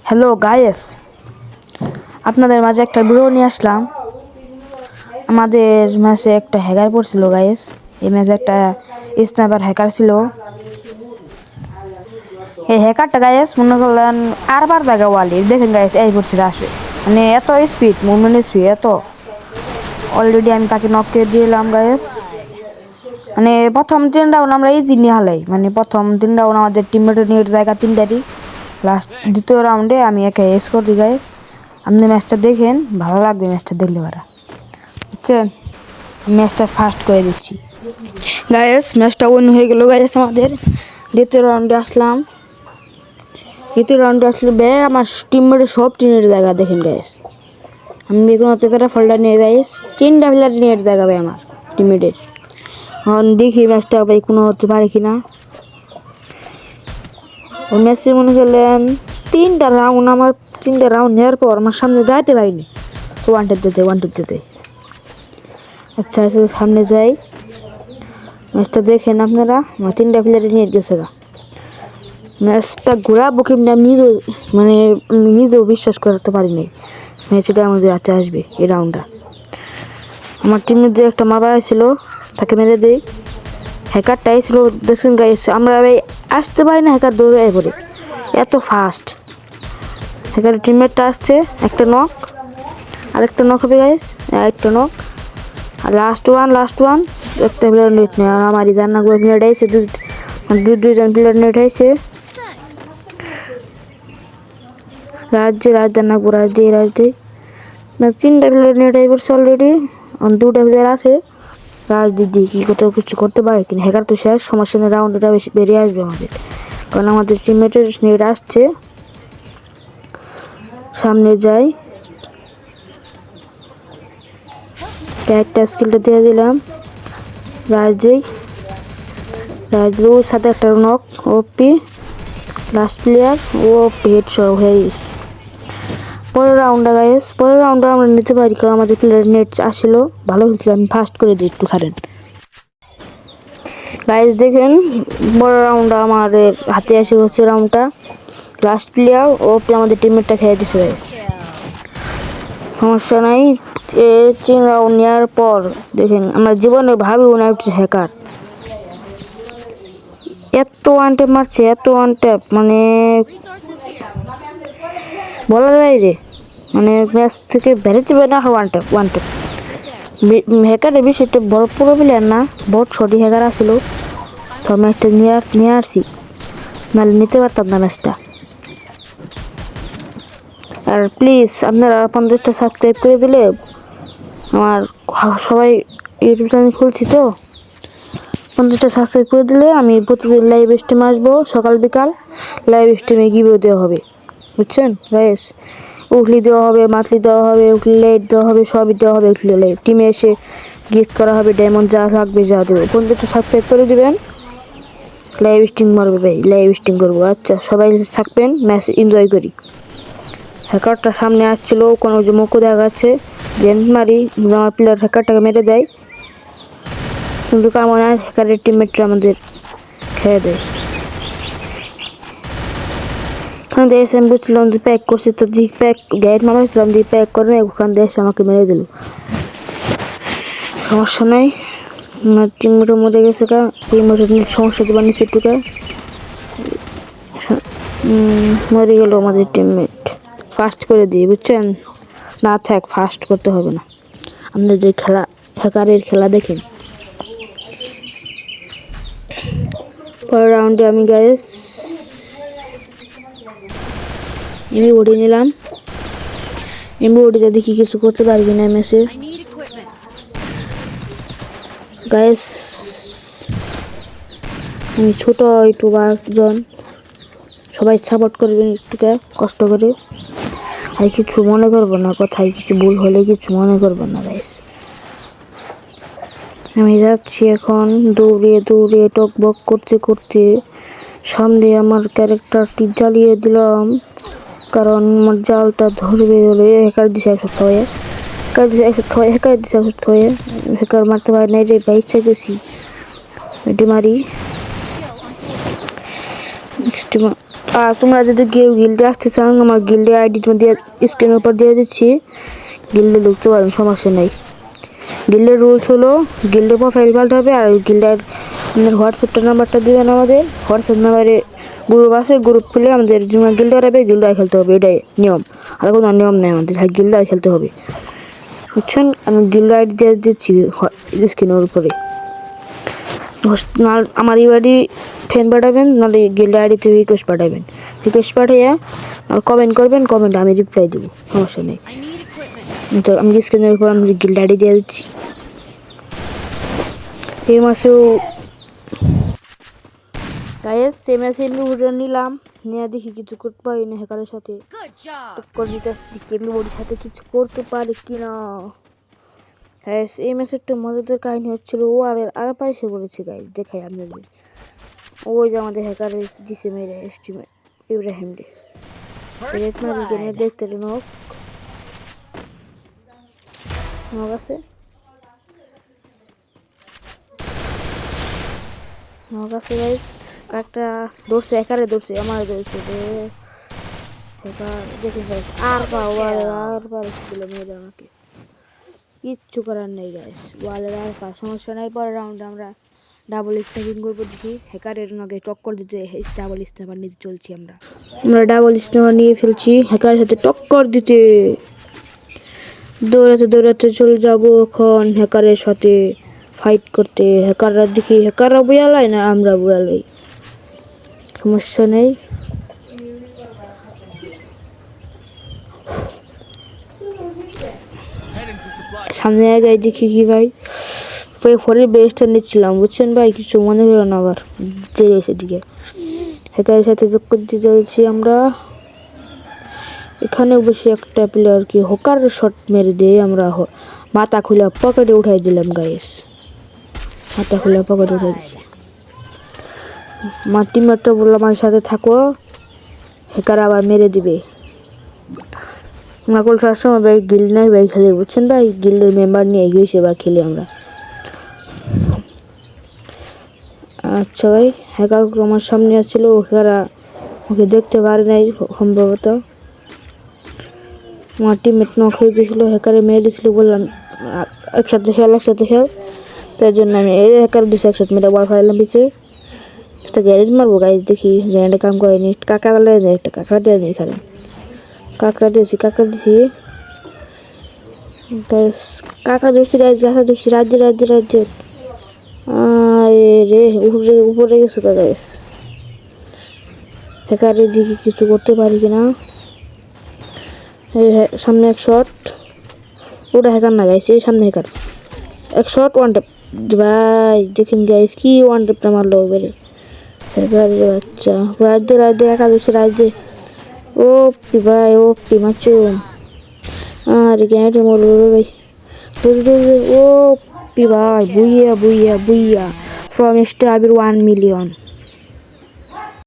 Hello guys, আপনাদের মাঝে একটা ভিডিও নিয়ে আসলাম। আমাদের ম্যাচে একটা হ্যাকার পড়ছিল গাইস। এই ম্যাচে একটা স্নাইপার হ্যাকার ছিল। এই হ্যাকারটা গাইস মনে করলেন আরবার জায়গা ওয়ালি দেখেন গাইস, এই পড়ছিল আসে মানে এত স্পিড, মুভমেন্ট স্পিড এত। অলরেডি আমি তাকে নক করে দিলাম গাইস। মানে প্রথম 3 রাউন্ড আমরা ইজি নিয়ে হালাই, মানে প্রথম 3 রাউন্ড আমাদের টিমমেটের নিয়ে জায়গা 3টারই। লাস্ট দ্বিতীয় রাউন্ডে আমি একা এস করে দিই গাইস। আপনি ম্যাচটা দেখেন, ভালো লাগবে ম্যাচটা দেখলে পারা, বুঝছেন? ম্যাচটা ফাস্ট করে দিচ্ছি গাইস। ম্যাচটা উইন হয়ে গেল গাইস আমাদের। দ্বিতীয় রাউন্ডে আসলাম। দ্বিতীয় রাউন্ডে আসলে আমার টিমমেটের সব টিমের জায়গা দেখেন গাইস। আমি বেগুনতে পেরা ফলটা নিয়ে গাইস 3টা প্লেয়ার নিয়ে জায়গা ভাই আমার টিমমেটের। এখন দেখি ম্যাচটা ভাই কোনো হতে পারে কিনা। ওই ম্যাচে মনে করলেন 3টা রাউন্ড নেওয়ার পর আমার সামনে দাঁড়াতে পারিনি। ওয়ান টেপ দিতে আচ্ছা সামনে যাই। ম্যাচটা দেখেন আপনারা, আমার 3টা প্লেয়ারে নিয়ে গেছে গা। ম্যাচটা ঘোরাবো কিন্তু আমি নিজেও বিশ্বাস করতে পারিনি ম্যাচটা আমাদের হাতে আসবে এই রাউন্ডটা। আমার টিমের যে একটা মারা ছিল তাকে মেরে দেই। হ্যাকারটাই ছিল দেখুন গাইস, আমরা ভাই আসতে পারি না, হ্যাকার দৌড়ে পড়ে এত ফাস্ট। হ্যাকারের টিমমেটটা আসছে, একটা নক, আরেকটা নক হবে গাইস, একটা নক, আর লাস্ট ওয়ান। একটা প্লেয়ার নেট নেই, আমারই জানা গো প্লেয়ার আইছে, দুইজন প্লেয়ার নেট আইছে। রাজ জানাবো রাজ না 3টা প্লেয়ার নেট আই পড়ছে অলরেডি। 2টা প্লেয়ার আছে। রাজ দিদি কি কিছু করতে পারে কিনা? হ্যাকার তো শেষ, সমস্যা নেই, রাউন্ডটা বেশি বেরিয়ে আসবে আমাদের, কারণ আমাদের টিমমেটের নেট আসছে। সামনে যাই, একটা স্কিলটা দিয়ে দিলাম রাজের সাথে একটা নক। ওপি লাস্ট প্লেয়ার, ওপি হেডশট হয়ে গেছে। পরের রাউন্ডে আমরা নিতে পারি, কারণ আমাদের প্লেয়ার নেট আসলো ভালো হয়েছিল। আমি ফাস্ট করে দিই একটু খারেন গাইস। দেখেন বড় রাউন্ডটা আমাদের হাতে আসে হচ্ছে রাউন্ডটা। লাস্ট প্লেয়ার ওপি আমাদের টিমমেটটা খেয়ে দিচ্ছে গাইস। সমস্যা নাই, 3 রাউন্ড নেওয়ার পর দেখেন আমরা জীবনে ভাবি না হ্যাকার এত ওয়ান ট্যাপ মারছে, এত ওয়ান ট্যাপ মানে বলার বাইরে। মানে ম্যাচ থেকে বেরোতে পারে না ওয়ান ট্যাপ হ্যাকারের বিষয়টা বড় পুরো প্লেয়ার না, বহুত ছোটি হ্যাকার আসছিল। তো ম্যাচটা নিয়ে আসছি, নাহলে নিতে পারতাম না ম্যাচটা। আর প্লিজ আপনারা 50টা সাবস্ক্রাইব করে দিলে আমার, সবাই ইউটিউব চ্যানেল খুলছি তো, 50টা সাবস্ক্রাইব করে দিলে আমি প্রতিদিন লাইভ স্ট্রিম আসবো, সকাল বিকাল লাইভ স্ট্রিমে গিভওয়ে দেওয়া হবে, বুঝছেন গাইস? উইকলি দেওয়া হবে, মান্থলি দেওয়া হবে, উইকলি লাইট দেওয়া হবে, সবই দেওয়া হবে। উইকলি লাইভ টিমে এসে গিফট করা হবে, ডায়মন্ড যা লাগবে যা দেবো। 50টা সাবস্ক্রাইব করে দিবেন, লাইভ স্ট্রিম মারবে ভাই, লাইভ স্ট্রিম করবো। আচ্ছা সবাই থাকবেন, ম্যাচ এনজয় করি। হ্যাকারটা সামনে আসছিল, কোনো যে মুখও দেখা যাচ্ছে, জেন মারি, আমার প্লেয়ার হ্যাকারটাকে মেরে দেয়, কিন্তু কেমন হয় হ্যাকারের টিমমেটরা আমাদের খেয়ে দেয়। ওখানে দিয়ে এসে আমি বুঝছিলাম যে প্যাক করছি, তো দিক প্যাক গ্যাট মারাইছিলাম, দিয়ে প্যাক করে না ওখান দিয়ে এসে আমাকে মেরে দিল। সমস্যা নাই, আমার টিমমেটও মরে গেছে, টিমমেটের সমস্যা দেবার নিচে টুকে মরে গেল আমাদের টিমমেট। ফাস্ট করে দিই, বুঝছেন? না থাক, ফাস্ট করতে হবে না। আপনাদের যে খেলা, হ্যাকারের খেলা দেখেন। পরের রাউন্ডে আমি গাইস এমনি ওড়িয়ে নিলাম। এমনি ওড়িয়ে দেখি কিছু করতে পারবি না ম্যাচে গাইস। আমি ছোট ইউটিউবার, সবাই সাপোর্ট করবেন একটুকে কষ্ট করে। আর কিছু মনে করবো না, কথায় কিছু ভুল হলে কিছু মনে করবেন না গাইস। আমি যাচ্ছি এখন দৌড়ে টকবক করতে সামনে আমার ক্যারেক্টারটি জ্বালিয়ে দিলাম, কারণ আমার জালটা ধরবে হলে। হ্যাকার দিছে হ্যাকার মারতে পারে না রে ভাই, ইচ্ছা গেছি এটি মারি। আর তোমরা যদি কেউ গিল্ডে আসতে চান আমার গিল্ডে আইডি তোমাদের স্ক্রিনের উপর দিয়ে দিচ্ছি, গিল্ডে ঢুকতে পারেন, সমস্যা নেই। গিল্ডের রুলস হলো গিল্ডে প্রোফাইল পাল্টাবে আর গিল্ডের হোয়াটসঅ্যাপটা নাম্বারটা দেবেন আমাদের। হোয়াটসঅ্যাপ নাম্বারে গ্রুপ আছে, গ্রুপ খুলে আমাদের গিল্ডে হবে, গিল্ডায় খেলতে হবে, এটাই নিয়ম। আর কোনো নিয়ম নেই আমাদের, হ্যাঁ গিল্ডায় খেলতে হবে, বুঝছেন। আমি গিল্ড আইডি দিয়ে দিচ্ছি স্ক্রিনের উপরে। আমার এই বাড়ি ফ্যান পাঠাবেন, নাহলে গিল্ড আইডিতে রিকোয়েস্ট পাঠাবেন। রিকোয়েস্ট পাঠিয়ে আর কমেন্ট করবেন, কমেন্টে আমি রিপ্লাই দেবো, সমস্যা নেই। তো আমি স্ক্রিনের উপর আমি গিল্ড আইডি দিয়ে দিচ্ছি। এই মাসেও গাইস এই মাসে লুডো নিলাম, নিয়ে দেখি কিছু করতে পারি না হ্যাকারের সাথে টক্কর দিতে, লুডোর সাথে কিছু করতে পারি কিনা। হ্যাঁ এই ম্যাচের একটা মজাদার কাহিনী হচ্ছিল, ও আর পাইসে করেছে গাইস, দেখাই আপনাদের। ওই যে আমাদের হ্যাকারে দিছে মেরে এস্টিমেট ইব্রাহিম রে, দেখতে নোক আছে আমার কাছে গাইস। একটা ধরছে, হ্যাকারে ধরছে, আমার ধরছে রে হ্যাকার, দেখুন গাইস। আর পারছিল মেরে আমাকে, কিচ্ছু করার নেই গাইস, ওয়ালের আর সমস্যা নাই। পরের রাউন্ডে আমরা ডাবল স্ন্যাপিং করবো, দেখি হ্যাকারের নগে টক্কর দিতে ডাবল স্ন্যাপার নিতে চলছি আমরা ডাবল স্ন্যাপার নিয়ে ফেলছি হ্যাকারের সাথে টক্কর দিতে। দৌড়াতে দৌড়াতে চলে যাবো এখন হ্যাকারের সাথে ফাইট করতে। হ্যাকাররা দেখি হ্যাকাররা বুয়ালাই না আমরা বুয়ালাই, সমস্যা নেই। সামনে আগে দেখি কি ভাই, ফোরের বেস্টটা নিচ্ছিলাম, বুঝছেন ভাই, কিছু মনে হলো না আবার দেরি সেদিকে। হ্যাকারের সাথে যোগ করতে চলছি আমরা। এখানে বসে একটা প্লেয়ার কি হকার শট মেরে দিয়ে আমরা মাথা খুলে পকেটে উঠাই দিলাম গাইস, মাথা খুলে পকেটে উঠাই দিচ্ছি। আমার টিমমেটটা বললো আমার সাথে থাকো, হ্যাকার আবার মেরে দিবে। আমরা কল সবসময় ভাই গিল্ড নাই ভাই খেলে, বুঝছেন ভাই, গিল্ডের মেম্বার নিয়ে গিয়েছে বা খেলি আমরা। আচ্ছা ভাই, হ্যাকার আমার সামনে আসছিল, হ্যাকাররা ওকে দেখতে পারে নাই সম্ভবত। আমার টিমমেট নক হয়ে গেছিলো, হ্যাকারে মেরে দিয়েছিল, বললাম একসাথে খেল, তাই জন্য আমি এই হ্যাকার দিচ্ছি একসাথে মেরে বল ফেলাম পিছিয়ে। একটা গ্যারেজ মারবো গাইজ, দেখি গ্যারেজটা কাম করেনি, কাঁকড়া দেয়নি, একটা কাঁকড়া দেয়নি এখানে, কাঁকড়া দিয়েছি গাইজ, কাঁকড়া ধরছি রাজ্যে রে উপরে গেছে গাইজ। হ্যাকারের দিকে কিছু করতে পারি কিনা। সামনে এক শট, ওটা হ্যাকার না গাইস, এই সামনে হ্যাকার, এক শট ওয়ান ট্যাপ ভাই, দেখেন গাইস কি ওয়ান ট্যাপটা মারলো বেরে হ্যাকারের বাচ্চা। রাজ্যে একা দিচ্ছে রাজ্যে, ও পি ভাই, ও পি মারছো, আর গ্যানেটে মরলো ভাই, ও পি ভাই, বুইয়া ফ্রম স্টাবির 1 মিলিয়ন।